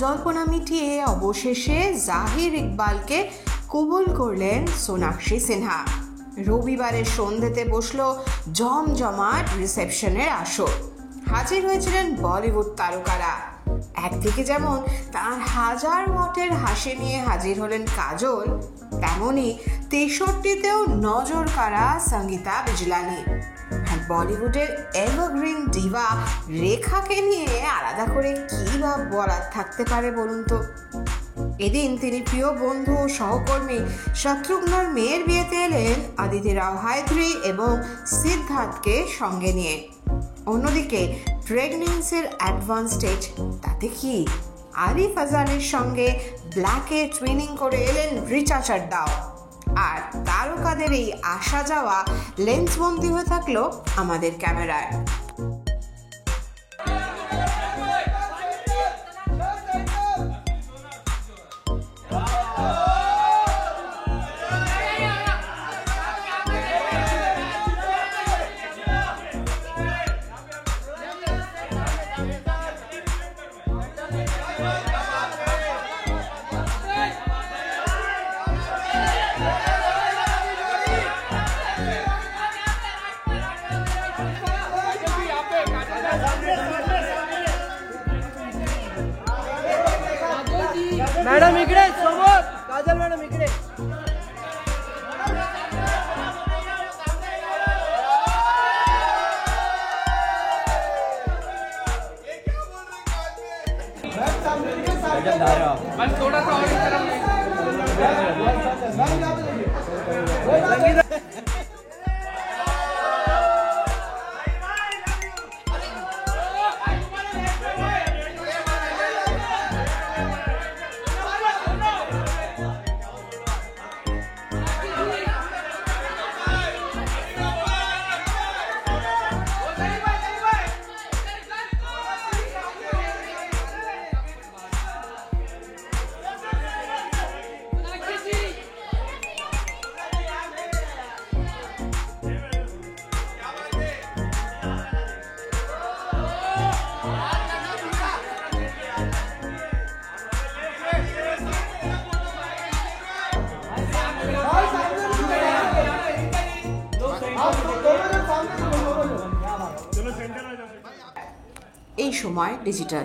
জল্পনা মিটিয়ে অবশেষে জাহির ইকবালকে কবুল করলেন সোনাক্ষী সিনহা। রবিবারের সন্ধ্যেতে বসলো জমজমাট রিসেপশনের আসর। হাজির হয়েছিলেন বলিউড তারকারা। একদিকে যেমন তার 1000 ওয়াটের হাসি নিয়ে হাজির হলেন কাজল, তেমনি 63তেও নজর কাড়া সঙ্গীতা বিজলানি। আর বলিউডের এভারগ্রিন ডিভা রেখাকে নিয়ে আলাদা করে কি বা বলার থাকতে পারে বলুন তো। এদিন তিনি প্রিয় বন্ধু ও সহকর্মী শত্রুঘ্নর মেয়ের বিয়েতে এলেন আদিতি রাও হায়দ্রি এবং সিদ্ধার্থকে সঙ্গে নিয়ে। অন্যদিকে প্রেগন্যান্সির অ্যাডভান্স স্টেজ, তাতে কি আলি ফাজানের সঙ্গে ব্ল্যাকে টুইনিং করে এলেন রিচা চাড্ডাও। আর তারকাদের এই আসা যাওয়া লেন্সবন্দি হয়ে থাকলো আমাদের ক্যামেরায়। मॅडम इकडे समोर, काजल मॅडम इकडे। थोड़ा सा और এই সময় ডিজিটাল